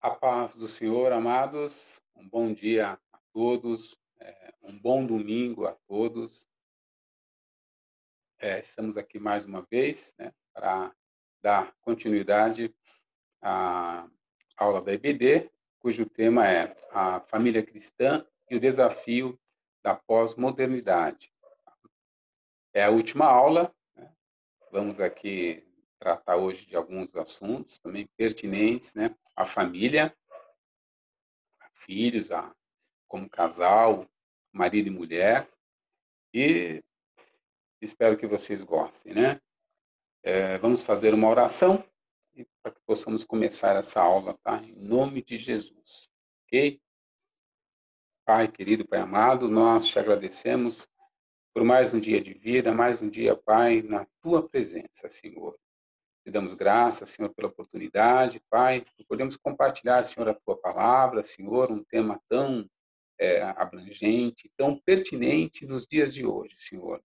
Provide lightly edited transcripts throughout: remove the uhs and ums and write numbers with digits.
A paz do Senhor, amados. Um bom dia a todos, um bom domingo a todos. Estamos aqui mais uma vez, né, para dar continuidade à aula da EBD, cujo tema é a família cristã e o desafio da pós-modernidade. É a última aula, né? Vamos aqui tratar hoje de alguns assuntos também pertinentes, né, à família, a filhos, como casal, marido e mulher, e espero que vocês gostem, né? Vamos fazer uma oração para que possamos começar essa aula, tá? Em nome de Jesus, ok? Pai querido, Pai amado, nós te agradecemos por mais um dia de vida, mais um dia, Pai, na Tua presença, Senhor. Te damos graças, Senhor, pela oportunidade, Pai, que podemos compartilhar, Senhor, a Tua palavra, Senhor, um tema tão abrangente, tão pertinente nos dias de hoje, Senhor.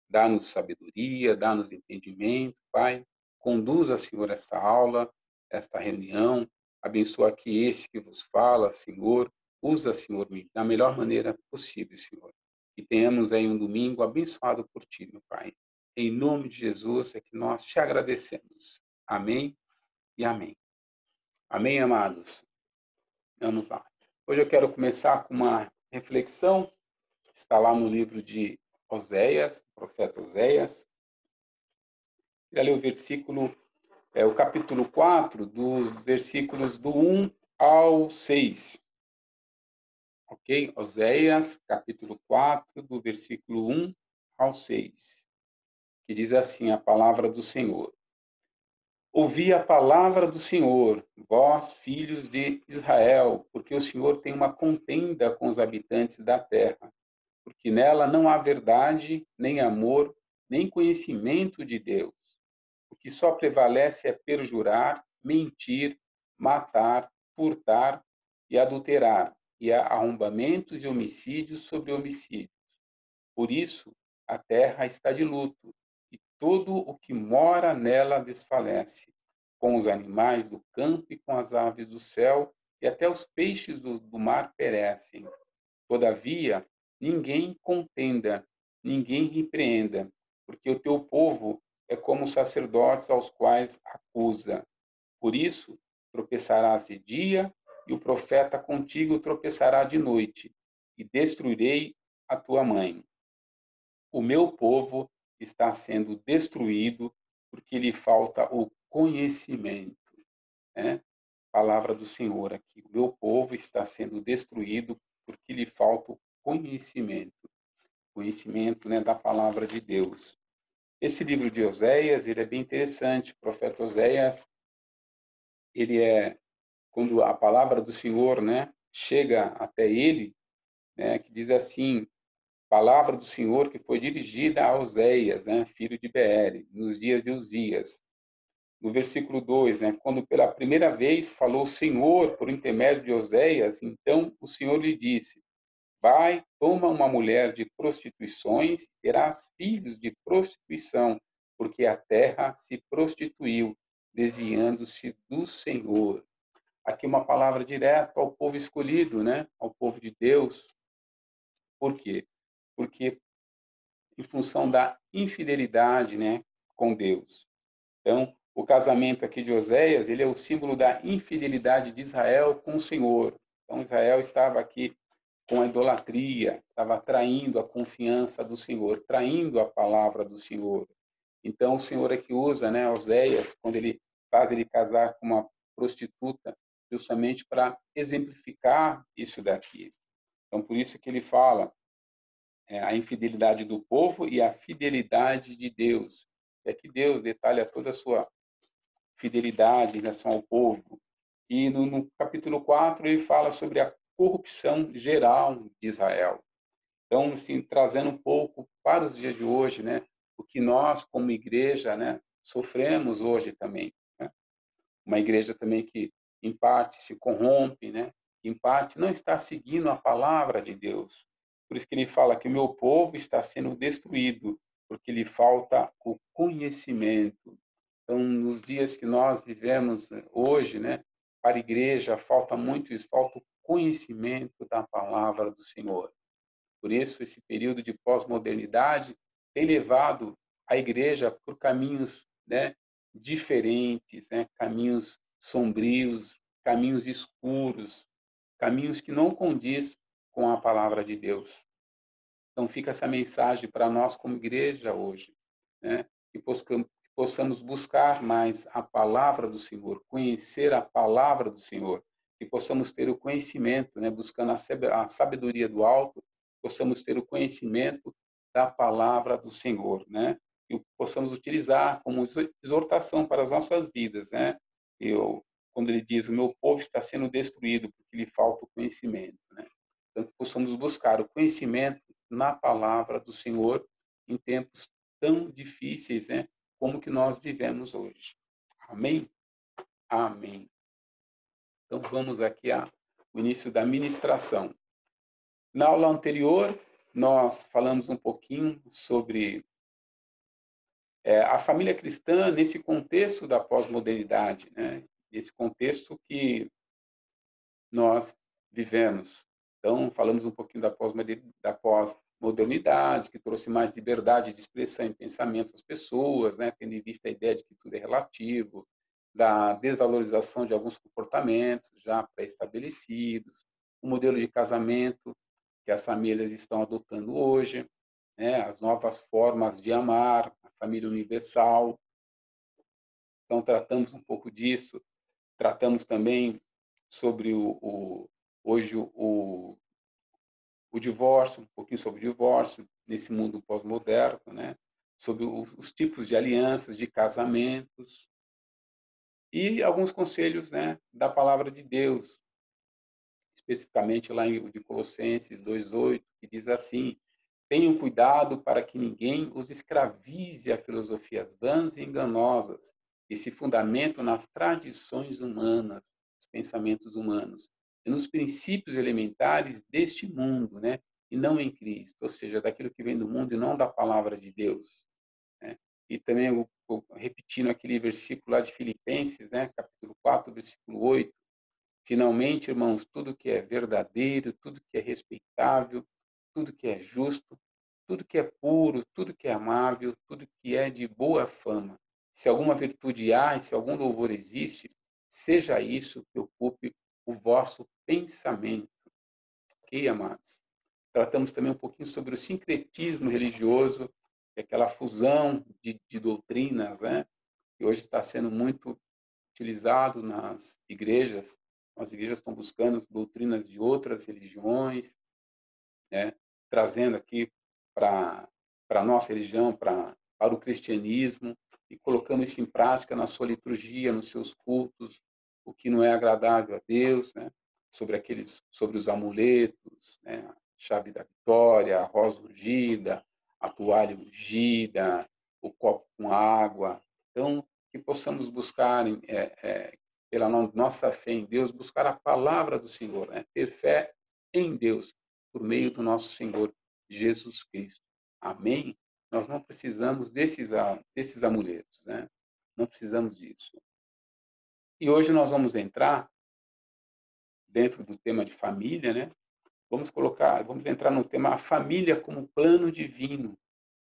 Dá-nos sabedoria, dá-nos entendimento, Pai. Conduza, Senhor, esta aula, esta reunião. Abençoa aqui esse que vos fala, Senhor. Usa, Senhor, da melhor maneira possível, Senhor. Que tenhamos aí um domingo abençoado por Ti, meu Pai. Em nome de Jesus é que nós te agradecemos. Amém e amém. Amém, amados? Vamos lá. Hoje eu quero começar com uma reflexão. Está lá no livro de Oséias, profeta Oséias. Queria ler o versículo, o capítulo 4, dos versículos do 1 ao 6. Ok? Oséias, capítulo 4, do versículo 1 ao 6. Que diz assim a palavra do Senhor. Ouvi a palavra do Senhor, vós, filhos de Israel, porque o Senhor tem uma contenda com os habitantes da terra, porque nela não há verdade, nem amor, nem conhecimento de Deus. O que só prevalece é perjurar, mentir, matar, furtar e adulterar, e há arrombamentos e homicídios sobre homicídios. Por isso, a terra está de luto, e todo o que mora nela desfalece, com os animais do campo e com as aves do céu, e até os peixes do mar perecem. Todavia, ninguém contenda, ninguém repreenda, porque o teu povo é como os sacerdotes aos quais acusa. Por isso, tropeçarás de dia, e o profeta contigo tropeçará de noite, e destruirei a tua mãe. O meu povo está sendo destruído porque lhe falta o conhecimento, né? Palavra do Senhor aqui. O meu povo está sendo destruído porque lhe falta o conhecimento, né, da palavra de Deus. Esse livro de Oséias, ele é bem interessante. O profeta Oséias, ele quando a palavra do Senhor, né, chega até ele, né, que diz assim, palavra do Senhor que foi dirigida a Oséias, né, filho de Beere, nos dias de Uzias. No versículo 2, né, quando pela primeira vez falou o Senhor por intermédio de Oséias, então o Senhor lhe disse, vai, toma uma mulher de prostituições, terás filhos de prostituição, porque a terra se prostituiu, desviando-se do Senhor. Aqui uma palavra direta ao povo escolhido, né, ao povo de Deus. Por quê? Porque em função da infidelidade, né, com Deus. Então, o casamento aqui de Oséias, ele é o símbolo da infidelidade de Israel com o Senhor. Então, Israel estava aqui com a idolatria, estava traindo a confiança do Senhor, traindo a palavra do Senhor. Então, o Senhor é que usa, né, Oséias, quando ele faz ele casar com uma prostituta, justamente para exemplificar isso daqui. Então, por isso que ele fala a infidelidade do povo e a fidelidade de Deus. É que Deus detalha toda a sua fidelidade em relação ao povo. E no capítulo 4 ele fala sobre a corrupção geral de Israel. Então, assim, trazendo um pouco para os dias de hoje, né, o que nós, como igreja, né, sofremos hoje também. Né? Uma igreja também que, em parte, se corrompe, né? Em parte, não está seguindo a palavra de Deus. Por isso que ele fala que o meu povo está sendo destruído, porque lhe falta o conhecimento. Então, nos dias que nós vivemos hoje, né, para a igreja falta muito isso, falta o conhecimento da palavra do Senhor. Por isso, esse período de pós-modernidade tem levado a igreja por caminhos, né, diferentes, né, caminhos sombrios, caminhos escuros, caminhos que não condiz com a palavra de Deus. Então, fica essa mensagem para nós como igreja hoje, né, que possamos buscar mais a palavra do Senhor, conhecer a palavra do Senhor, que possamos ter o conhecimento, né, buscando a sabedoria do alto, possamos ter o conhecimento da palavra do Senhor, né? E possamos utilizar como exortação para as nossas vidas, né? Quando ele diz, o meu povo está sendo destruído porque lhe falta o conhecimento, né? Então, que possamos buscar o conhecimento na palavra do Senhor em tempos tão difíceis, né? Como que nós vivemos hoje. Amém? Amém. Então, vamos aqui ao início da ministração. Na aula anterior, nós falamos um pouquinho sobre a família cristã nesse contexto da pós-modernidade, né? Esse contexto que nós vivemos. Então, falamos um pouquinho da pós-modernidade, que trouxe mais liberdade de expressão e pensamento às pessoas, né? Tendo em vista a ideia de que tudo é relativo, da desvalorização de alguns comportamentos já pré-estabelecidos, o modelo de casamento que as famílias estão adotando hoje, né? As novas formas de amar, a família universal. Então, tratamos um pouco disso. Tratamos também sobre hoje o divórcio, um pouquinho sobre o divórcio nesse mundo pós-moderno, né? Sobre os tipos de alianças, de casamentos e alguns conselhos, né, da palavra de Deus, especificamente lá em de Colossenses 2:8, que diz assim: tenham cuidado para que ninguém os escravize a filosofias vãs e enganosas, que se fundamentam nas tradições humanas, os pensamentos humanos, e nos princípios elementares deste mundo, né? E não em Cristo, ou seja, daquilo que vem do mundo e não da palavra de Deus, né? E também, repetindo aquele versículo lá de Filipenses, né? Capítulo 4, versículo 8, finalmente, irmãos, tudo que é verdadeiro, tudo que é respeitável, tudo que é justo, tudo que é puro, tudo que é amável, tudo que é de boa fama. Se alguma virtude há e se algum louvor existe, seja isso que ocupe o vosso pensamento. Ok, amados? Tratamos também um pouquinho sobre o sincretismo religioso, que é aquela fusão de doutrinas, né? Que hoje está sendo muito utilizado nas igrejas. As igrejas estão buscando doutrinas de outras religiões, né? Trazendo aqui para a nossa religião, para o cristianismo, e colocando isso em prática na sua liturgia, nos seus cultos, o que não é agradável a Deus, né? Sobre os amuletos, né? A chave da vitória, a rosa ungida, a toalha ungida, o copo com água. Então, que possamos buscar, pela nossa fé em Deus, buscar a palavra do Senhor, né? Ter fé em Deus, por meio do nosso Senhor Jesus Cristo. Amém? Nós não precisamos desses amuletos, né? Não precisamos disso. E hoje nós vamos entrar dentro do tema de família, né? Vamos entrar no tema a família como plano divino.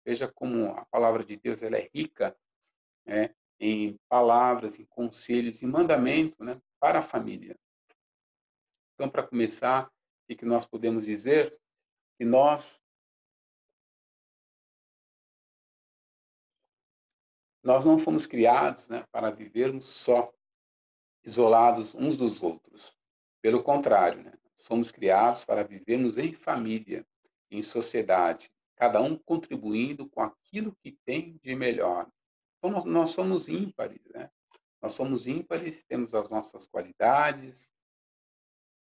Veja como a palavra de Deus ela é rica, né, em palavras, em conselhos, em mandamento, né, para a família. Então, para começar, o que nós podemos dizer? Que nós não fomos criados, né, para vivermos só, isolados uns dos outros. Pelo contrário, né, somos criados para vivermos em família, em sociedade, cada um contribuindo com aquilo que tem de melhor. Então, nós somos ímpares, né? Nós somos ímpares, temos as nossas qualidades,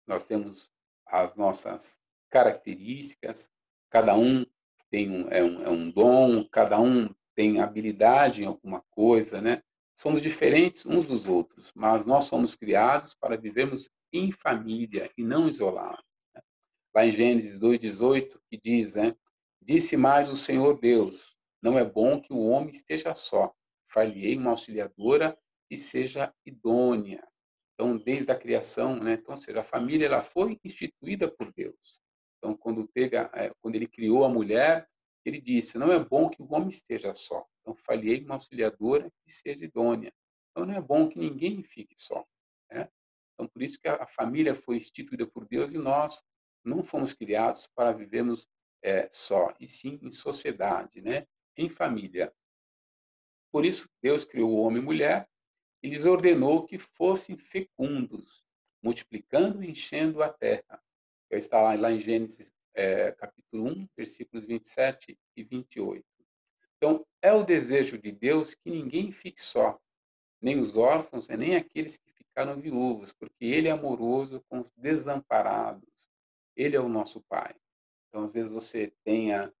nós temos as nossas características, cada um tem um dom, cada um tem habilidade em alguma coisa, né? Somos diferentes uns dos outros, mas nós somos criados para vivermos em família e não isolados. Lá em Gênesis 2:18, que diz, né? Disse mais o Senhor Deus, não é bom que o homem esteja só, far-lhe-ei uma auxiliadora que seja idônea. Então, desde a criação, né? Então, ou seja, a família ela foi instituída por Deus. Então, quando ele criou a mulher, ele disse: não é bom que o homem esteja só. Então, falhei uma auxiliadora que seja idônea. Então, não é bom que ninguém fique só, né? Então, por isso que a família foi instituída por Deus e nós não fomos criados para vivermos só, e sim em sociedade, né? Em família. Por isso, Deus criou o homem e mulher e lhes ordenou que fossem fecundos, multiplicando e enchendo a terra. Está lá em Gênesis, capítulo 1, versículos 27 e 28. Então, é o desejo de Deus que ninguém fique só, nem os órfãos, nem aqueles que ficaram viúvos, porque Ele é amoroso com os desamparados. Ele é o nosso Pai. Então, às vezes você tenha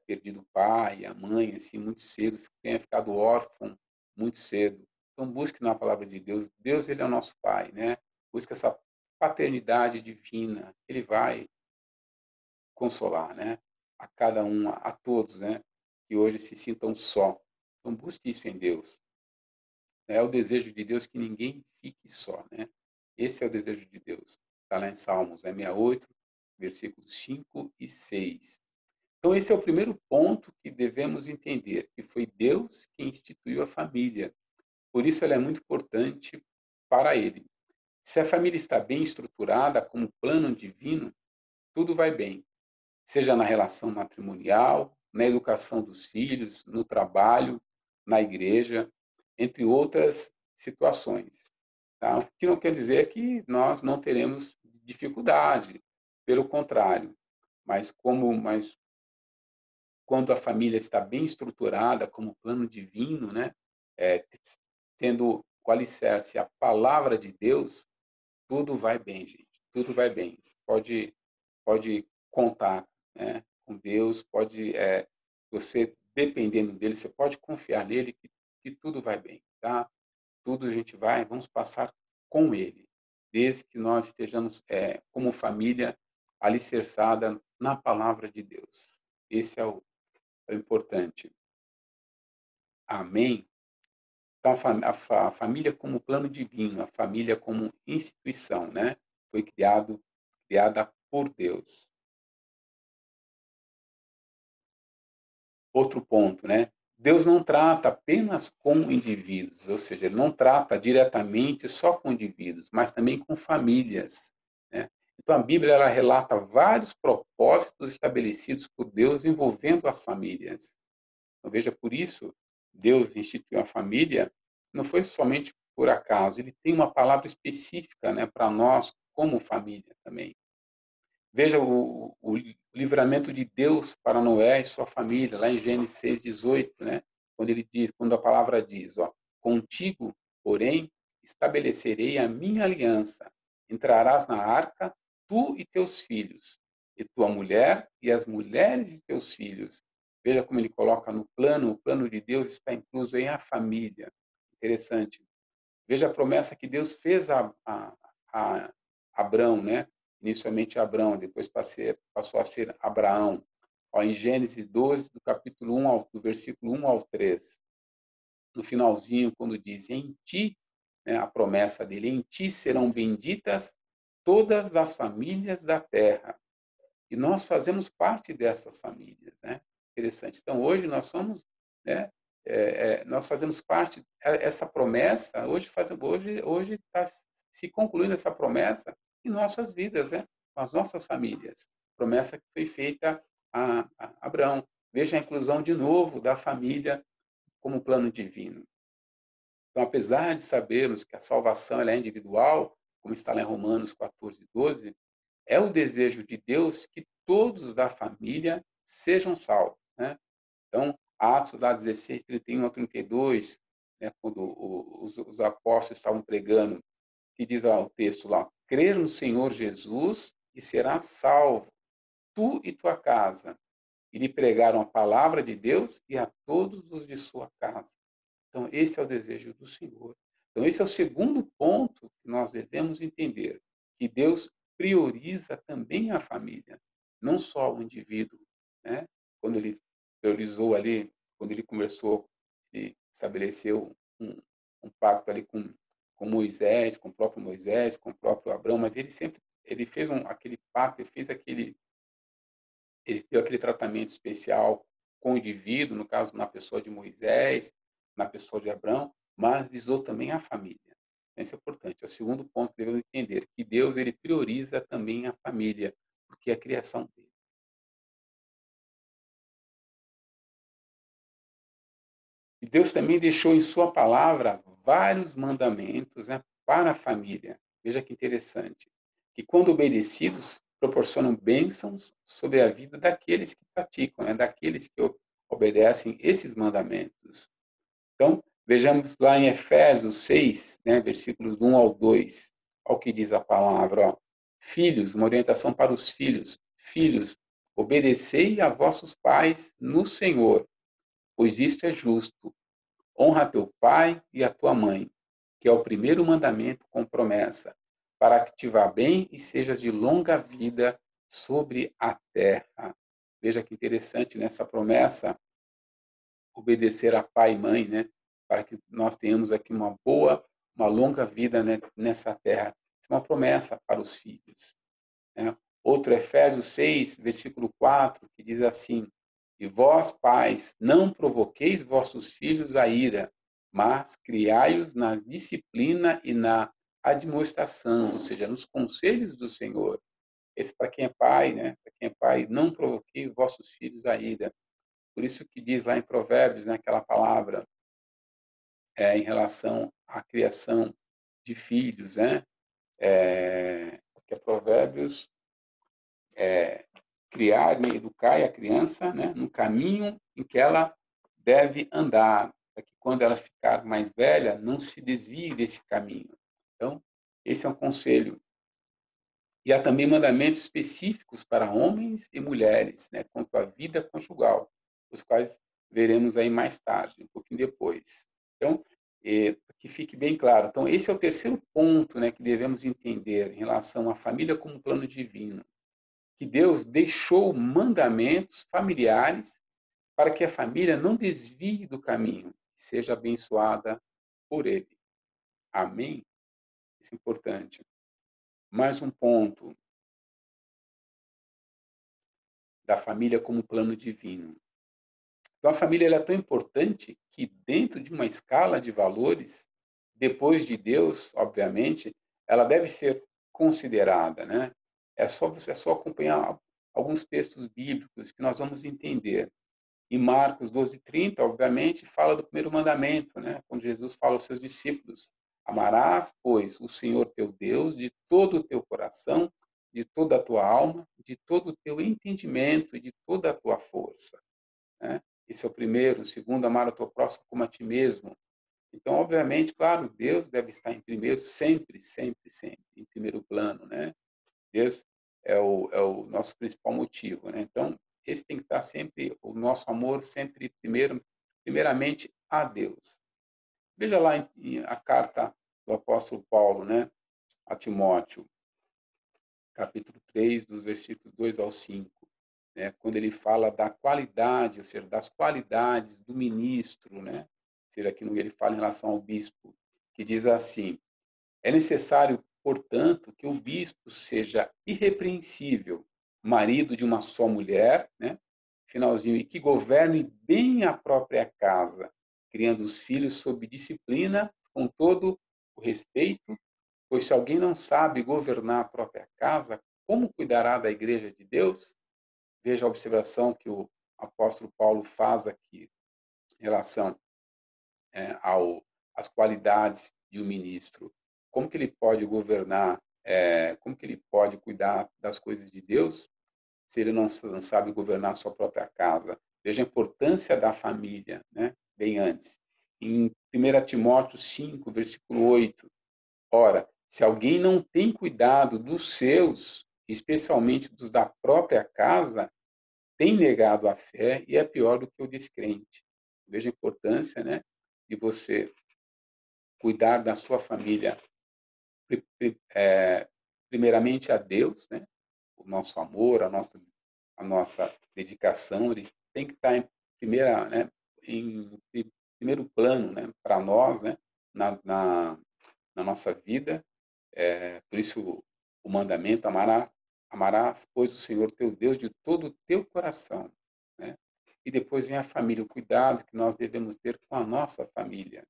perdido o pai, a mãe, assim, muito cedo, tenha ficado órfão muito cedo. Então, busque na palavra de Deus. Deus, ele é o nosso Pai, né? Busque essa paternidade divina. Ele vai consolar, né? A cada um, a todos, né? Que hoje se sintam só. Então, busque isso em Deus. É o desejo de Deus que ninguém fique só, né? Esse é o desejo de Deus. Está lá em Salmos, 68, versículos 5 e 6. Então, esse é o primeiro ponto que devemos entender, que foi Deus quem instituiu a família. Por isso, ela é muito importante para Ele. Se a família está bem estruturada, como plano divino, tudo vai bem. Seja na relação matrimonial, na educação dos filhos, no trabalho, na igreja, entre outras situações. Tá? O que não quer dizer que nós não teremos dificuldade, pelo contrário. Mas quando a família está bem estruturada como plano divino, né, é, tendo o alicerce a palavra de Deus, tudo vai bem, gente. Tudo vai bem. Você pode contar, né, com Deus, você dependendo dele, você pode confiar nele que tudo vai bem, tá? Tudo a gente vamos passar com ele, desde que nós estejamos como família alicerçada na palavra de Deus. Esse é o importante. Amém? Então, a família como plano divino, a família como instituição, né? Foi criada por Deus. Outro ponto, né? Deus não trata apenas com indivíduos, ou seja, ele não trata diretamente só com indivíduos, mas também com famílias, né? Então, a Bíblia ela relata vários propósitos estabelecidos por Deus envolvendo as famílias. Então, veja, por isso, Deus instituiu a família, não foi somente por acaso, ele tem uma palavra específica, né, para nós, como família também. Veja o livramento de Deus para Noé e sua família, lá em Gênesis 6:18, né, quando a palavra diz, ó, contigo, porém, estabelecerei a minha aliança, entrarás na arca, tu e teus filhos, e tua mulher e as mulheres de teus filhos. Veja como ele coloca no plano, o plano de Deus está incluso em a família. Interessante. Veja a promessa que Deus fez a Abrão, né? Inicialmente Abrão, depois passou a ser Abraão. Ó, em Gênesis 12, do capítulo 1 do versículo 1 ao 3. No finalzinho, quando diz, em ti, né, a promessa dele, em ti serão benditas todas as famílias da terra. E nós fazemos parte dessas famílias, né? Interessante. Então, hoje nós somos, né? Nós fazemos parte essa promessa. Hoje está se concluindo essa promessa em nossas vidas, né? Com as nossas famílias. Promessa que foi feita a Abraão. Veja a inclusão de novo da família como plano divino. Então, apesar de sabermos que a salvação ela é individual, como está lá em Romanos 14:12, é o desejo de Deus que todos da família sejam salvos, né? Então, Atos lá 16:31 a 32, né, quando os apóstolos estavam pregando, que diz lá o texto lá, crer no Senhor Jesus e serás salvo, tu e tua casa. E lhe pregaram a palavra de Deus e a todos os de sua casa. Então, esse é o desejo do Senhor. Então, esse é o segundo ponto que nós devemos entender, que Deus prioriza também a família, não só o indivíduo, né? Quando ele priorizou ali, quando ele conversou, ele estabeleceu um pacto ali com com Moisés, com o próprio Moisés, com o próprio Abraão, mas ele fez aquele pacto, ele deu aquele tratamento especial com o indivíduo, no caso, na pessoa de Moisés, na pessoa de Abraão, mas visou também a família. Isso é importante. É o segundo ponto que devemos entender, que Deus ele prioriza também a família, porque é a criação dele. E Deus também deixou em sua palavra vários mandamentos, né, para a família. Veja que interessante. Que quando obedecidos, proporcionam bênçãos sobre a vida daqueles que praticam, né, daqueles que obedecem esses mandamentos. Então, vejamos lá em Efésios 6, né, versículos 1 ao 2, olha o que diz a palavra. Ó. Filhos, uma orientação para os filhos. Filhos, obedecei a vossos pais no Senhor, pois isto é justo. Honra teu pai e a tua mãe, que é o primeiro mandamento com promessa, para que te vá bem e sejas de longa vida sobre a terra. Veja que interessante nessa promessa, obedecer a pai e mãe, né? Para que nós tenhamos aqui uma longa vida, né, nessa terra. Isso é uma promessa para os filhos. Né? Outro, Efésios 6, versículo 4, que diz assim: E vós, pais, não provoqueis vossos filhos a ira, mas criai-os na disciplina e na admoestação, ou seja, nos conselhos do Senhor. Esse para quem é pai, né? Para quem é pai, não provoquei vossos filhos a ira. Por isso que diz lá em Provérbios, né, aquela palavra em relação à criação de filhos, né? Porque Provérbios criar, né, educar a criança, né, no caminho em que ela deve andar, para que quando ela ficar mais velha, não se desvie desse caminho. Então, esse é um conselho. E há também mandamentos específicos para homens e mulheres, né, quanto à vida conjugal, os quais veremos aí mais tarde, um pouquinho depois. Então, que fique bem claro. Então, esse é o terceiro ponto, né, que devemos entender em relação à família como um plano divino, que Deus deixou mandamentos familiares para que a família não desvie do caminho, seja abençoada por Ele. Amém? Isso é importante. Mais um ponto da família como plano divino. Então, a família ela é tão importante que, dentro de uma escala de valores, depois de Deus, obviamente, ela deve ser considerada, né? É só acompanhar alguns textos bíblicos que nós vamos entender. Em Marcos 12:30, obviamente, fala do primeiro mandamento, né? Quando Jesus fala aos seus discípulos: Amarás, pois, o Senhor teu Deus de todo o teu coração, de toda a tua alma, de todo o teu entendimento e de toda a tua força. Né? Esse é o primeiro. O segundo, amar o teu próximo como a ti mesmo. Então, obviamente, claro, Deus deve estar em primeiro, sempre, sempre, sempre, em primeiro plano, né? Deus é o nosso principal motivo, né? Então, esse tem que estar sempre, o nosso amor sempre primeiramente a Deus. Veja lá a carta do apóstolo Paulo, né, a Timóteo, capítulo 3, dos versículos 2 ao 5, né, quando ele fala da qualidade, ou seja, das qualidades do ministro, né, ou seja, aqui ele fala em relação ao bispo, que diz assim: é necessário, portanto, que o bispo seja irrepreensível, marido de uma só mulher, né? Finalzinho, e que governe bem a própria casa, criando os filhos sob disciplina, com todo o respeito, pois se alguém não sabe governar a própria casa, como cuidará da igreja de Deus? Veja a observação que o apóstolo Paulo faz aqui em relação às qualidades de um ministro. Como que ele pode governar, como que ele pode cuidar das coisas de Deus se ele não sabe governar a sua própria casa? Veja a importância da família, né? Bem antes. Em 1 Timóteo 5, versículo 8, ora, se alguém não tem cuidado dos seus, especialmente dos da própria casa, tem negado a fé e é pior do que o descrente. Veja a importância, né, de você cuidar da sua família, primeiramente a Deus, né? O nosso amor, a nossa dedicação, eles têm que estar em primeiro plano, né? Para nós, né? na nossa vida. Por isso o mandamento, amarás, pois, o Senhor teu Deus de todo o teu coração, né? E depois vem a família, o cuidado que nós devemos ter com a nossa família.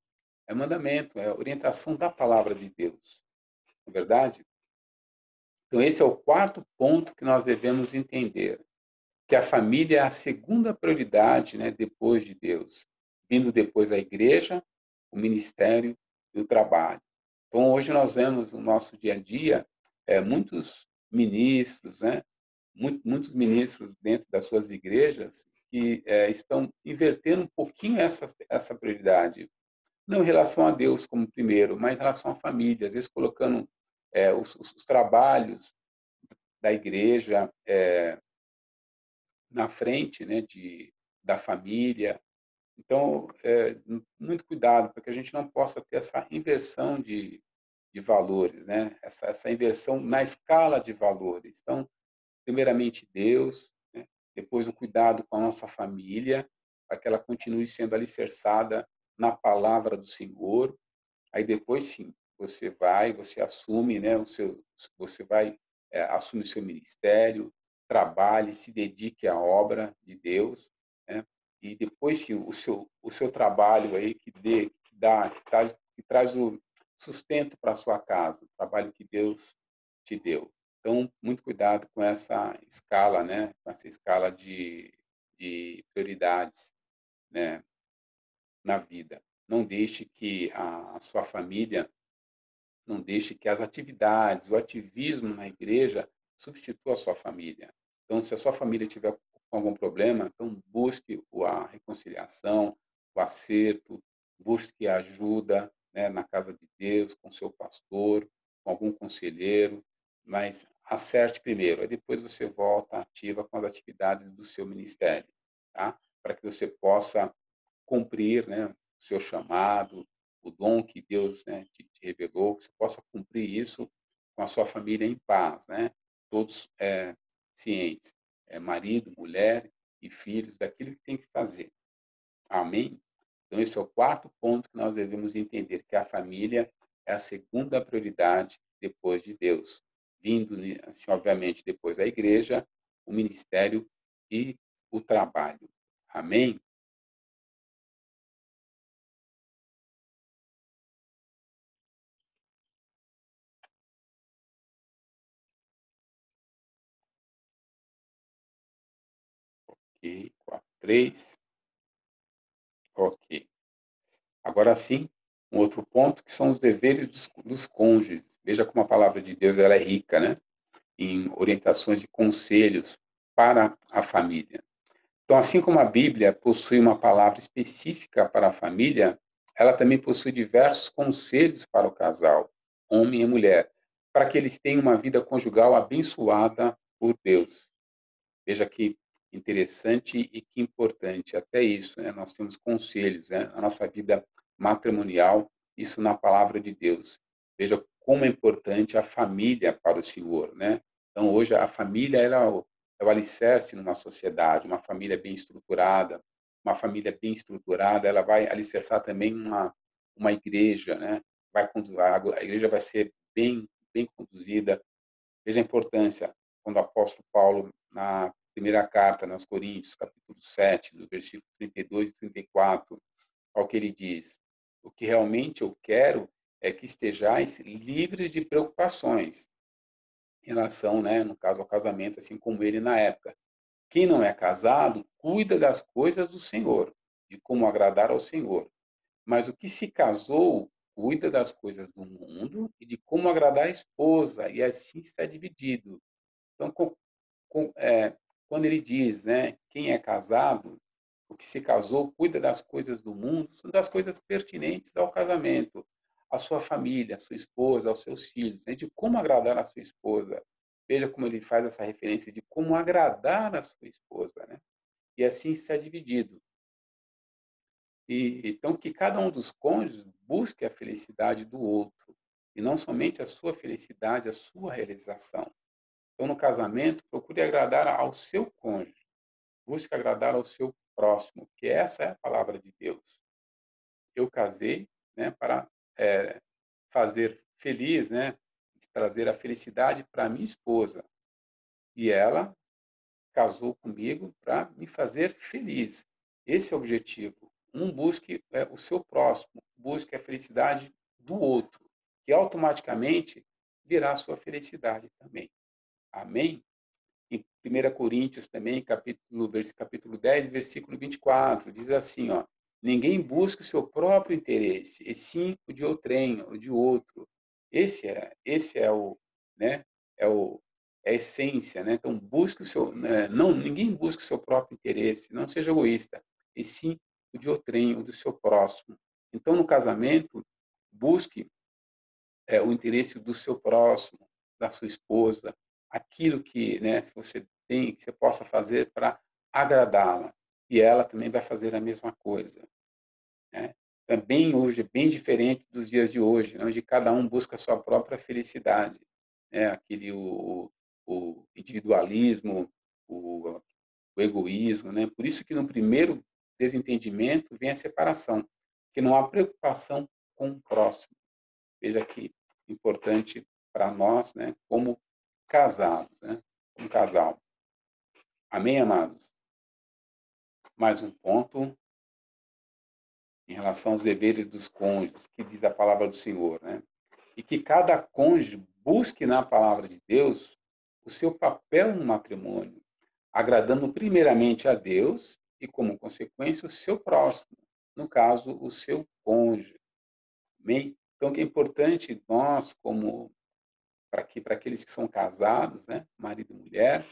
É mandamento, é orientação da palavra de Deus, não é verdade? Então esse é o quarto ponto que nós devemos entender, que a família é a segunda prioridade, né, depois de Deus, vindo depois a igreja, o ministério e o trabalho. Então, hoje nós vemos no nosso dia a dia muitos ministros, né, muitos ministros dentro das suas igrejas que estão invertendo um pouquinho essa prioridade, não em relação a Deus como primeiro, mas em relação à família, às vezes colocando os trabalhos da igreja na frente, né, da família. Então, muito cuidado para que a gente não possa ter essa inversão de valores, né? Essa inversão na escala de valores. Então, primeiramente Deus, né? Depois o cuidado com a nossa família, para que ela continue sendo alicerçada na palavra do Senhor. Aí depois sim, você assume, né, você vai assume o seu ministério, trabalhe, se dedique à obra de Deus, né? E depois sim, o seu trabalho aí que traz o sustento para a sua casa, o trabalho que Deus te deu. Então, muito cuidado com essa escala, né? Com essa escala de prioridades, né? Na vida. Não deixe que a sua família, não deixe que as atividades, o ativismo na igreja substitua a sua família. Então, se a sua família tiver com algum problema, então busque a reconciliação, o acerto, busque ajuda, né, na casa de Deus, com seu pastor, com algum conselheiro, mas acerte primeiro, aí depois você volta ativa com as atividades do seu ministério, tá? Para que você possa cumprir, né, o seu chamado, o dom que Deus, né, te revelou, que você possa cumprir isso com a sua família em paz, né? Todos cientes, marido, mulher e filhos, daquilo que tem que fazer. Amém? Então, esse é o quarto ponto que nós devemos entender, que a família é a segunda prioridade depois de Deus. Vindo, assim, obviamente, depois a igreja, o ministério e o trabalho. Amém? Ok, 4, 3. Ok. Agora sim, um outro ponto que são os deveres dos cônjuges. Veja como a palavra de Deus ela é rica, né? Em orientações e conselhos para a família. Então, assim como a Bíblia possui uma palavra específica para a família, ela também possui diversos conselhos para o casal, homem e mulher, para que eles tenham uma vida conjugal abençoada por Deus. Veja que interessante e que importante, até isso, né? Nós temos conselhos, né? A nossa vida matrimonial, isso na palavra de Deus. Veja como é importante a família para o Senhor, né? Então, hoje, a família é o alicerce numa sociedade, uma família bem estruturada, ela vai alicerçar também uma igreja, né? A igreja vai ser bem conduzida. Veja a importância quando o apóstolo Paulo, na primeira carta, aos Coríntios, capítulo 7, do versículo 32 e 34, ao que ele diz: o que realmente eu quero é que estejais livres de preocupações em relação, né, no caso ao casamento, assim como ele na época. Quem não é casado, cuida das coisas do Senhor, de como agradar ao Senhor. Mas o que se casou, cuida das coisas do mundo e de como agradar a esposa, e assim está dividido. Então, quando ele diz, né, quem é casado, o que se casou, cuida das coisas do mundo, são das coisas pertinentes ao casamento, à sua família, à sua esposa, aos seus filhos, né, de como agradar a sua esposa. Veja como ele faz essa referência de como agradar a sua esposa, né? E assim está dividido. Então, que cada um dos cônjuges busque a felicidade do outro, e não somente a sua felicidade, a sua realização. Então, no casamento, procure agradar ao seu cônjuge, busque agradar ao seu próximo, que essa é a palavra de Deus. Eu casei, né, para fazer feliz, né? De trazer a felicidade para minha esposa. E ela casou comigo para me fazer feliz. Esse é o objetivo. Um busque o seu próximo, busque a felicidade do outro, que automaticamente virá a sua felicidade também. Amém? Em 1 Coríntios também, capítulo 10, versículo 24, diz assim, ó, ninguém busca o seu próprio interesse, e sim o de outrem, o de outro. Esse é o, né, é o é a essência, né? Então busque o seu, não, ninguém busca o seu próprio interesse, não seja egoísta, e sim o de outrem, o do seu próximo. Então no casamento, busque o interesse do seu próximo, da sua esposa, aquilo que, né, você tem, que você possa fazer para agradá-la. E ela também vai fazer a mesma coisa, né? Também hoje é bem diferente dos dias de hoje, né, onde cada um busca a sua própria felicidade, né? O individualismo, o, o egoísmo, né? Por isso que no primeiro desentendimento vem a separação, que não há preocupação com o próximo. Veja que importante para nós, né, como casados, né, como casal. Amém, amados? Mais um ponto em relação aos deveres dos cônjuges, que diz a palavra do Senhor, né? E que cada cônjuge busque na palavra de Deus o seu papel no matrimônio, agradando primeiramente a Deus e, como consequência, o seu próximo, no caso, o seu cônjuge. Amém? Então, que é importante nós, como para aqueles que são casados, né, marido e mulher,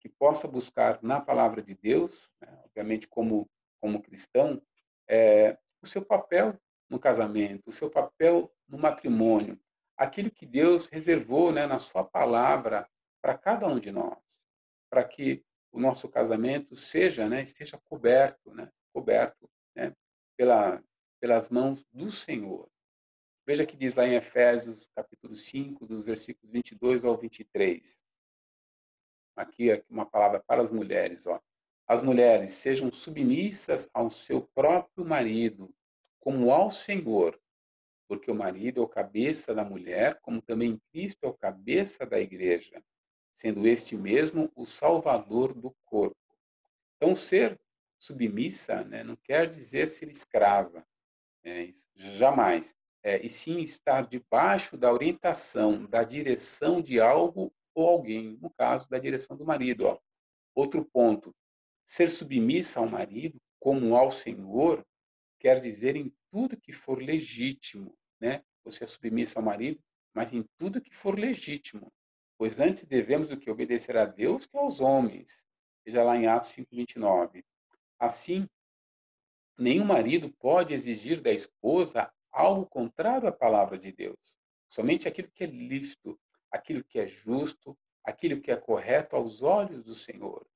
que possa buscar na palavra de Deus, né, obviamente como cristão, o seu papel no casamento, o seu papel no matrimônio, aquilo que Deus reservou, né, na sua palavra para cada um de nós, para que o nosso casamento seja, né, esteja coberto, né, pelas mãos do Senhor. Veja que diz lá em Efésios, capítulo 5, dos versículos 22 ao 23. Aqui é uma palavra para as mulheres, ó. As mulheres sejam submissas ao seu próprio marido, como ao Senhor, porque o marido é o cabeça da mulher, como também Cristo é o cabeça da igreja, sendo este mesmo o salvador do corpo. Então, ser submissa, né, não quer dizer ser escrava, jamais. E sim estar debaixo da orientação, da direção de algo ou alguém, no caso, da direção do marido. Ó. Outro ponto, ser submissa ao marido como ao Senhor quer dizer em tudo que for legítimo, né? Você é submissa ao marido, mas em tudo que for legítimo. Pois antes devemos o que obedecer a Deus que aos homens. Veja lá em Atos 5:29. Assim, nenhum marido pode exigir da esposa algo contrário à palavra de Deus. Somente aquilo que é lícito, aquilo que é justo, aquilo que é correto aos olhos do Senhor.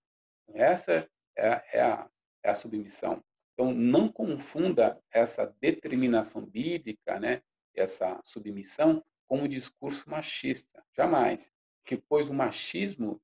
Essa é a submissão. Então, não confunda essa determinação bíblica, né, essa submissão, com o discurso machista. Jamais. Porque, pois o machismo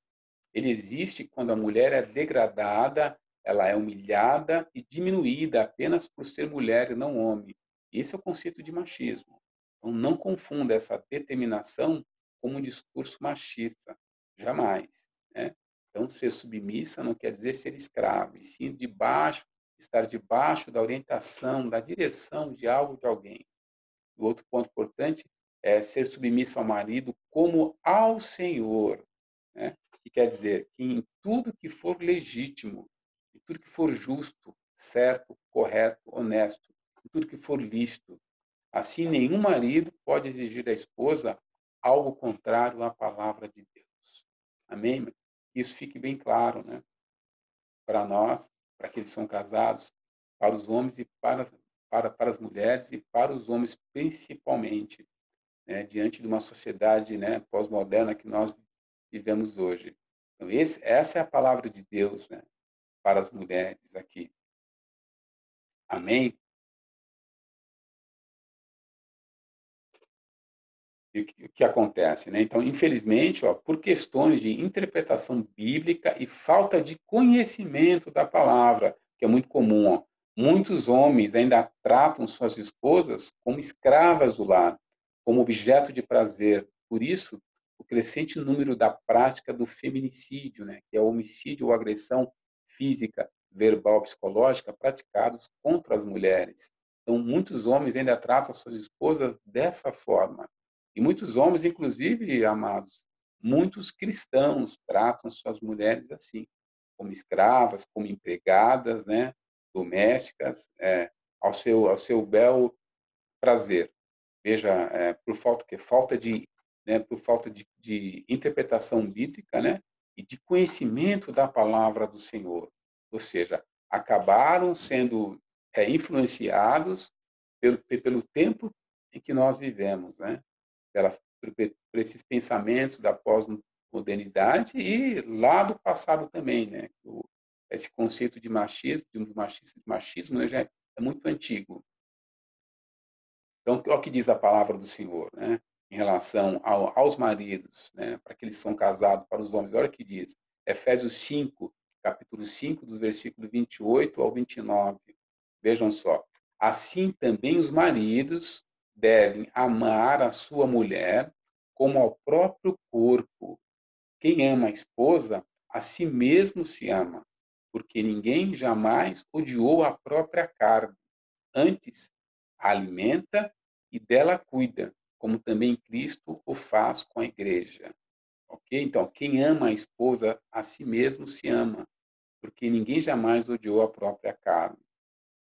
ele existe quando a mulher é degradada, ela é humilhada e diminuída apenas por ser mulher e não homem. Esse é o conceito de machismo. Então, não confunda essa determinação com um discurso machista. Jamais. Né? Então, ser submissa não quer dizer ser escravo, e sim estar debaixo da orientação, da direção de algo de alguém. O outro ponto importante é ser submissa ao marido como ao Senhor, né? Que quer dizer que em tudo que for legítimo, em tudo que for justo, certo, correto, honesto, em tudo que for lícito, assim nenhum marido pode exigir da esposa algo contrário à palavra de Deus. Amém? Isso fique bem claro, né? Para nós, para aqueles que são casados, para os homens e para as mulheres e para os homens principalmente, né, diante de uma sociedade, né, pós-moderna que nós vivemos hoje. Então, essa é a palavra de Deus, né, para as mulheres aqui. Amém? E o que acontece? Né? Então, infelizmente, ó, por questões de interpretação bíblica e falta de conhecimento da palavra, que é muito comum, ó, muitos homens ainda tratam suas esposas como escravas do lar, como objeto de prazer. Por isso, o crescente número da prática do feminicídio, né, que é o homicídio ou agressão física, verbal, psicológica, praticados contra as mulheres. Então, muitos homens ainda tratam suas esposas dessa forma. E muitos homens, inclusive, amados, muitos cristãos tratam suas mulheres assim, como escravas, como empregadas, né, domésticas, ao seu bel prazer. Veja, por falta de interpretação bíblica, né, e de conhecimento da palavra do Senhor. Ou seja, acabaram sendo influenciados pelo tempo em que nós vivemos, né, por esses pensamentos da pós-modernidade e lá do passado também, né, esse conceito de machismo, né, já é muito antigo. Então, olha o que diz a palavra do Senhor, né? Em relação aos maridos, né? Para que eles são casados para os homens. Olha o que diz. Efésios 5, capítulo 5, dos versículos 28 ao 29. Vejam só. Assim também os maridos devem amar a sua mulher como ao próprio corpo. Quem ama a esposa, a si mesmo se ama, porque ninguém jamais odiou a própria carne. Antes, a alimenta e dela cuida, como também Cristo o faz com a igreja. Ok? Então, quem ama a esposa, a si mesmo se ama, porque ninguém jamais odiou a própria carne.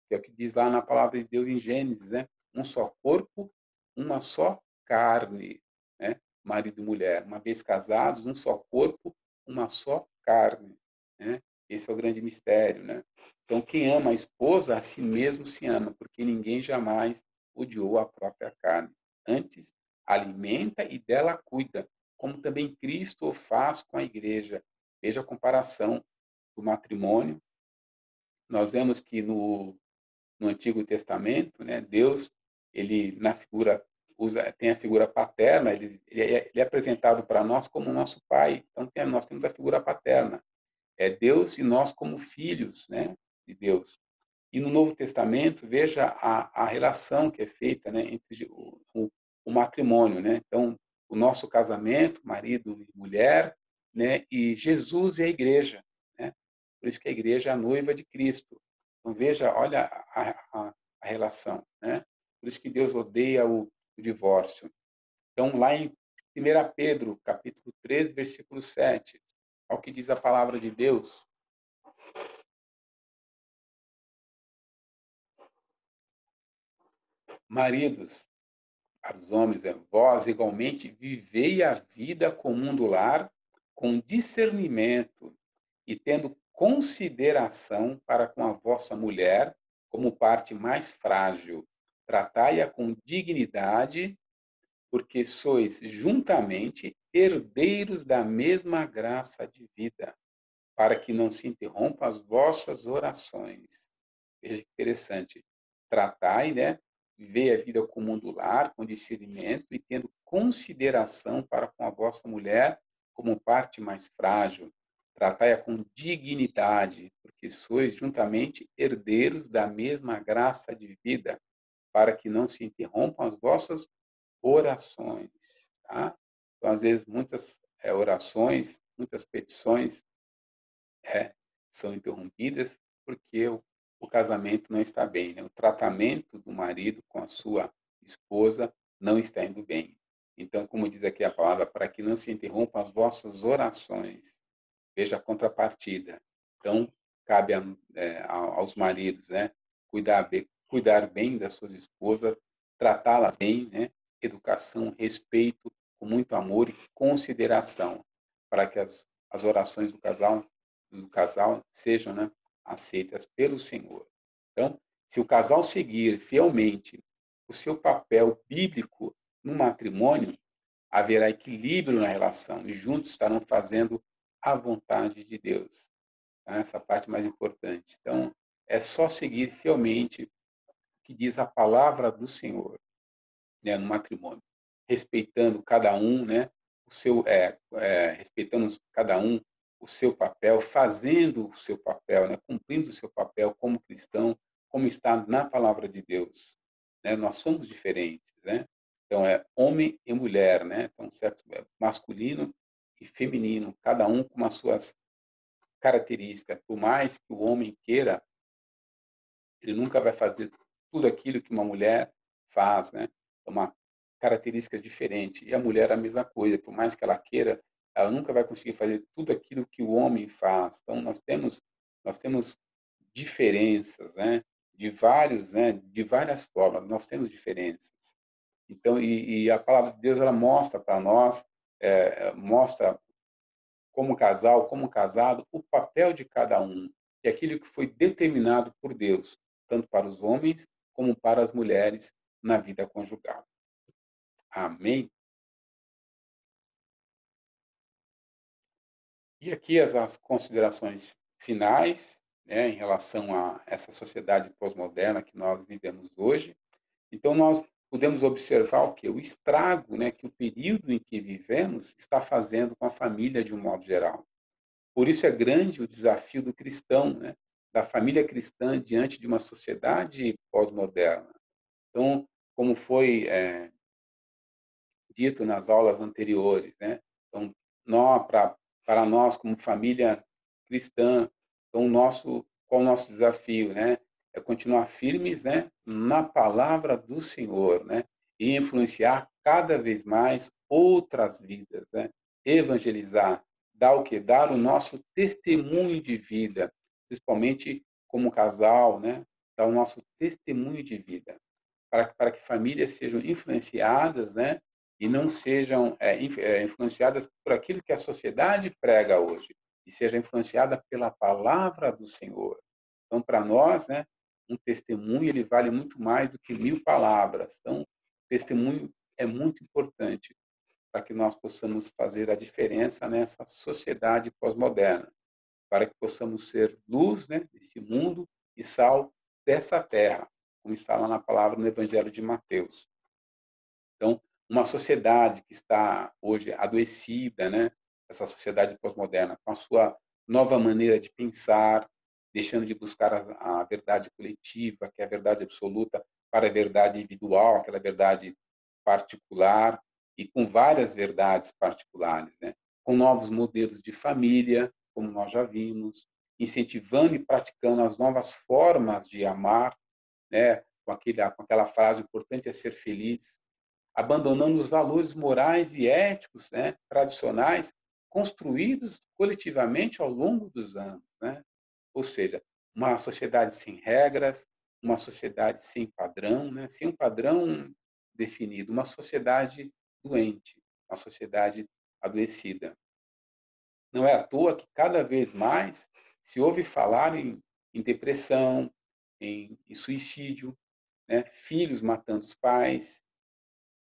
Que é o que diz lá na palavra de Deus em Gênesis, né? Um só corpo, uma só carne, né? Marido e mulher, uma vez casados, um só corpo, uma só carne, né? Esse é o grande mistério, né? Então, quem ama a esposa, a si mesmo se ama, porque ninguém jamais odiou a própria carne. Antes, alimenta e dela cuida, como também Cristo o faz com a igreja. Veja a comparação do matrimônio. Nós vemos que no Antigo Testamento, né, Deus, ele na figura tem a figura paterna, ele é apresentado para nós como nosso pai. Então nós temos a figura paterna. É Deus e nós como filhos, né, de Deus. E no Novo Testamento, veja a relação que é feita, né, entre o matrimônio, né? Então, o nosso casamento, marido e mulher, né, e Jesus e a igreja, né? Por isso que a igreja é a noiva de Cristo. Então, veja, olha a relação, né? Por isso que Deus odeia o divórcio. Então, lá em 1 Pedro, capítulo 3, versículo 7, ao que diz a palavra de Deus: maridos, para os homens, vós igualmente vivei a vida comum do lar com discernimento e tendo consideração para com a vossa mulher como parte mais frágil. Tratai-a com dignidade, porque sois juntamente herdeiros da mesma graça de vida, para que não se interrompam as vossas orações. Veja que interessante. Tratai, né? Viver a vida comum do lar, com discernimento e tendo consideração para com a vossa mulher como parte mais frágil. Tratai-a com dignidade, porque sois juntamente herdeiros da mesma graça de vida, para que não se interrompam as vossas orações. Tá? Então, às vezes, muitas orações, muitas petições é, são interrompidas porque o casamento não está bem, né? O tratamento do marido com a sua esposa não está indo bem. Então, como diz aqui a palavra, para que não se interrompam as vossas orações, veja a contrapartida. Então, cabe aos maridos, né, cuidar bem das suas esposas, tratá-las bem, né, educação, respeito, com muito amor e consideração, para que as orações do casal sejam, né, aceitas pelo Senhor. Então, se o casal seguir fielmente o seu papel bíblico no matrimônio, haverá equilíbrio na relação e juntos estarão fazendo a vontade de Deus. Tá? Essa parte mais importante. Então, é só seguir fielmente o que diz a palavra do Senhor, né, no matrimônio, respeitando cada um, né, respeitando cada um o seu papel, fazendo o seu papel, né, cumprindo o seu papel como cristão, como está na palavra de Deus. Né? Nós somos diferentes, né? Então, é homem e mulher, né? Então, sexo masculino e feminino, cada um com as suas características. Por mais que o homem queira, ele nunca vai fazer tudo aquilo que uma mulher faz, né? É uma característica diferente. E a mulher a mesma coisa. Por mais que ela queira, ela nunca vai conseguir fazer tudo aquilo que o homem faz. Então, nós temos diferenças, né? De várias formas. Nós temos diferenças. Então, e a palavra de Deus ela mostra para nós, mostra como casal, como casado, o papel de cada um e aquilo que foi determinado por Deus, tanto para os homens como para as mulheres na vida conjugal. Amém? E aqui as considerações finais, né, em relação a essa sociedade pós-moderna que nós vivemos hoje. Então, nós podemos observar o que? O estrago, né, que o período em que vivemos está fazendo com a família de um modo geral. Por isso é grande o desafio do cristão, né, da família cristã diante de uma sociedade pós-moderna. Então, como foi dito nas aulas anteriores, né? Então, para nós como família cristã, então qual o nosso desafio, né? É continuar firmes, né, na palavra do Senhor, né? E influenciar cada vez mais outras vidas, né? Evangelizar, dar o que? Dar o nosso testemunho de vida, principalmente como casal, né? Dar o nosso testemunho de vida para que famílias sejam influenciadas, né? E não sejam influenciadas por aquilo que a sociedade prega hoje, e seja influenciada pela palavra do Senhor. Então, para nós, né, um testemunho ele vale muito mais do que 1000 palavras. Então, o testemunho é muito importante para que nós possamos fazer a diferença nessa sociedade pós-moderna, para que possamos ser luz, né, desse mundo e sal dessa terra, como está lá na palavra no Evangelho de Mateus. Então, uma sociedade que está hoje adoecida, né, essa sociedade pós-moderna, com a sua nova maneira de pensar, deixando de buscar a verdade coletiva, que é a verdade absoluta, para a verdade individual, aquela verdade particular, e com várias verdades particulares, né? Com novos modelos de família, como nós já vimos, incentivando e praticando as novas formas de amar, né? Com aquela frase: o importante é ser feliz, abandonando os valores morais e éticos, né, tradicionais, construídos coletivamente ao longo dos anos, né? Ou seja, uma sociedade sem regras, uma sociedade sem padrão, né, sem um padrão definido, uma sociedade doente, uma sociedade adoecida. Não é à toa que cada vez mais se ouve falar em depressão, em suicídio, né, filhos matando os pais,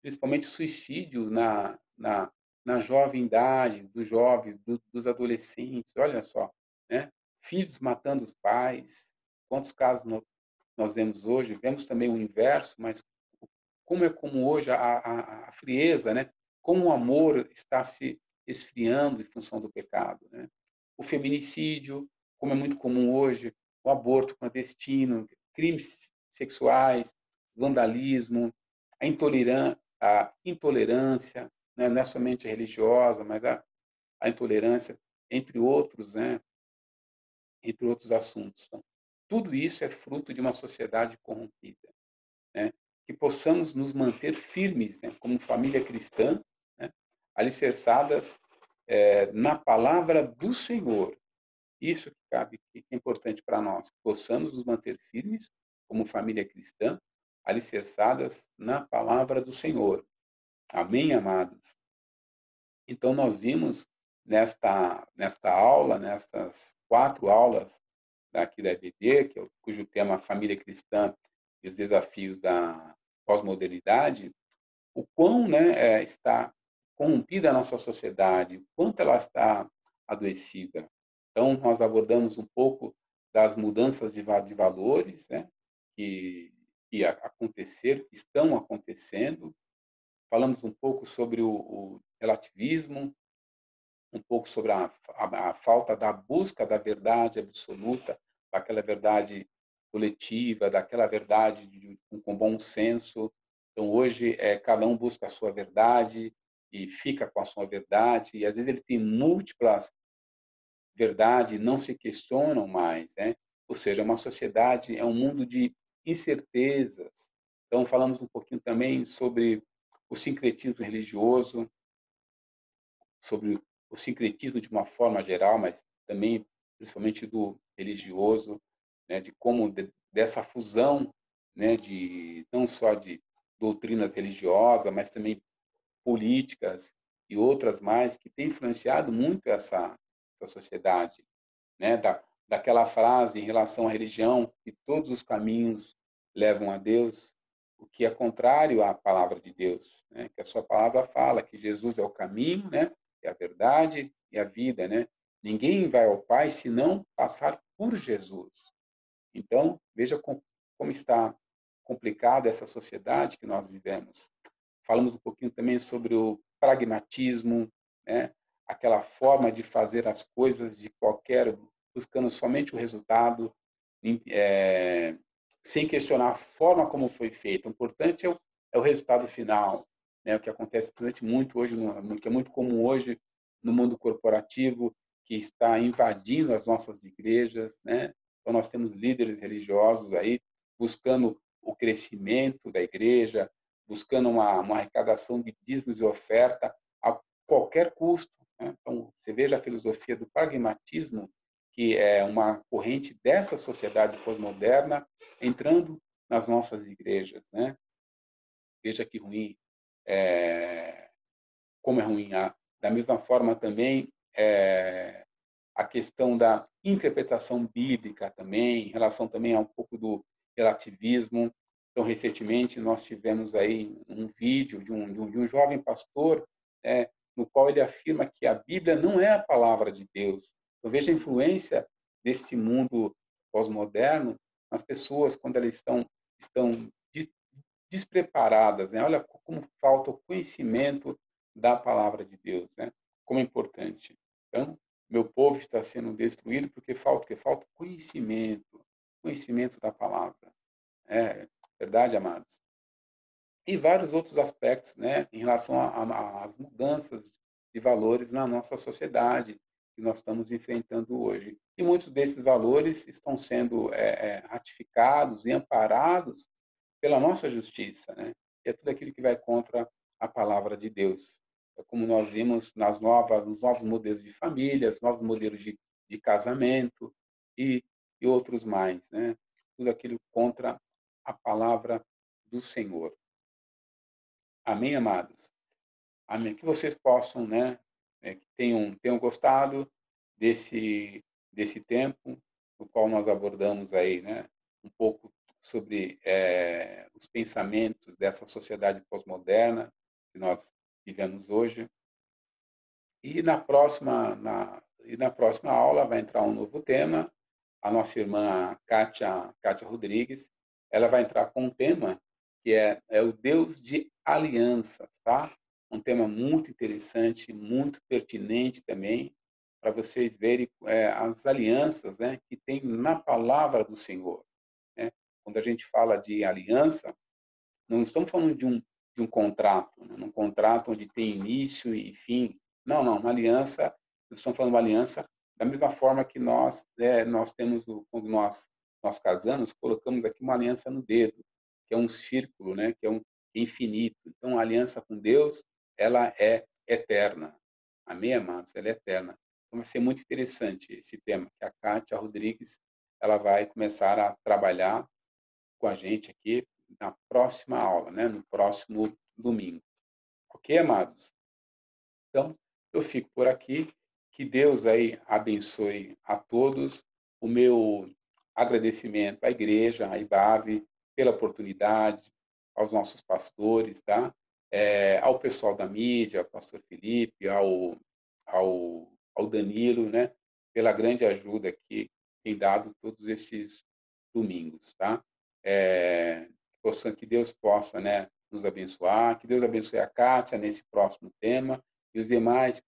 principalmente o suicídio na jovem idade, dos jovens, dos adolescentes, olha só, né? Filhos matando os pais. Quantos casos nós vemos hoje? Vemos também o inverso, mas como é comum hoje a frieza, né? Como o amor está se esfriando em função do pecado, né? O feminicídio, como é muito comum hoje, o aborto clandestino, crimes sexuais, vandalismo, a intolerância, né? Não é somente religiosa, mas a intolerância, entre outros, né? Entre outros assuntos. Então, tudo isso é fruto de uma sociedade corrompida, né? Que possamos nos manter firmes, né? Como família cristã, né? Alicerçadas na palavra do Senhor. Isso que cabe, que é importante para nós, que possamos nos manter firmes como família cristã, alicerçadas na palavra do Senhor. Amém, amados? Então, nós vimos nesta aula, nessas 4 aulas daqui da EBD, cujo tema Família Cristã e os Desafios da Pós-Modernidade, o quão, né, está corrompida a nossa sociedade, o quanto ela está adoecida. Então, nós abordamos um pouco das mudanças de valores, né, que aconteceram, que estão acontecendo. Falamos um pouco sobre o relativismo, um pouco sobre a falta da busca da verdade absoluta, daquela verdade coletiva, daquela verdade com bom senso. Então, hoje, cada um busca a sua verdade e fica com a sua verdade, e às vezes ele tem múltiplas verdades, não se questionam mais, né? Ou seja, uma sociedade é um mundo de incertezas. Então, falamos um pouquinho também sobre o sincretismo religioso, sobre o sincretismo de uma forma geral, mas também, principalmente do religioso, né, de como dessa fusão, né, de não só de doutrinas religiosas, mas também políticas e outras mais que têm influenciado muito essa sociedade, né, daquela frase em relação à religião que todos os caminhos levam a Deus, o que é contrário à palavra de Deus, né? Que a sua palavra fala que Jesus é o caminho, né? É a verdade e a vida, né? Ninguém vai ao Pai se não passar por Jesus. Então, veja como está complicada essa sociedade que nós vivemos. Falamos um pouquinho também sobre o pragmatismo, né? Aquela forma de fazer as coisas de qualquer, buscando somente o resultado, sem questionar a forma como foi feito. O importante é o resultado final, né? O que acontece muito hoje, que é muito comum hoje no mundo corporativo, que está invadindo as nossas igrejas, né? Então nós temos líderes religiosos aí buscando o crescimento da igreja, buscando uma arrecadação de dízimos e oferta a qualquer custo, né? Então, você veja a filosofia do pragmatismo, que é uma corrente dessa sociedade pós-moderna entrando nas nossas igrejas, né? Veja que ruim, como é ruim. Da mesma forma também, a questão da interpretação bíblica também, em relação também a um pouco do relativismo. Então, recentemente, nós tivemos aí um vídeo de um jovem pastor, no qual ele afirma que a Bíblia não é a palavra de Deus. Eu vejo a influência desse mundo pós-moderno nas pessoas quando elas estão despreparadas, né? Olha como falta o conhecimento da palavra de Deus, né? Como é importante. Então, meu povo está sendo destruído porque falta conhecimento da palavra. É verdade, amados. E vários outros aspectos, né, em relação às mudanças de valores na nossa sociedade que nós estamos enfrentando hoje. E muitos desses valores estão sendo ratificados e amparados pela nossa justiça, né? E é tudo aquilo que vai contra a palavra de Deus. É como nós vimos nos novos modelos de famílias, novos modelos de casamento e, e outros mais, né? Tudo aquilo contra a palavra do Senhor. Amém, amados? Amém. Que vocês possam, né, que tenham gostado desse tempo, no qual nós abordamos aí, né, um pouco sobre os pensamentos dessa sociedade pós-moderna que nós vivemos hoje. E na próxima aula vai entrar um novo tema. A nossa irmã Kátia Rodrigues, ela vai entrar com um tema que é o Deus de alianças, tá? Um tema muito interessante, muito pertinente também, para vocês verem as alianças, né, que tem na palavra do Senhor, né? Quando a gente fala de aliança, não estamos falando de um contrato, né? Um contrato onde tem início e fim. Não, não, uma aliança, estamos falando de uma aliança da mesma forma que nós temos, quando nós casamos, colocamos aqui uma aliança no dedo, que é um círculo, né? Que é um infinito. Então, a aliança com Deus, ela é eterna. Amém, amados? Ela é eterna. Então, vai ser muito interessante esse tema, que a Kátia Rodrigues, ela vai começar a trabalhar com a gente aqui na próxima aula, né? No próximo domingo. Ok, amados? Então, eu fico por aqui. Que Deus aí abençoe a todos. O meu agradecimento à igreja, à IBAV, pela oportunidade, aos nossos pastores, tá? Ao pessoal da mídia, ao pastor Felipe, ao Danilo, né? Pela grande ajuda que tem dado todos esses domingos, tá? É, que Deus possa, né, nos abençoar, que Deus abençoe a Kátia nesse próximo tema e os demais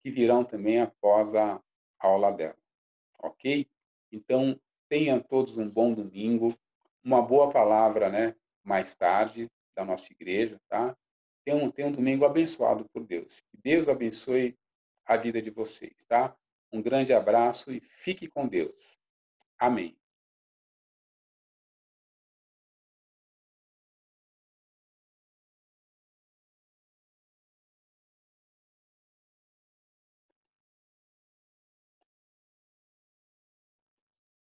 que virão também após a aula dela, ok? Então, tenham todos um bom domingo, uma boa palavra, né? mais tarde da nossa igreja, tá? Tenha um domingo abençoado por Deus. Que Deus abençoe a vida de vocês, tá? Um grande abraço e fique com Deus. Amém.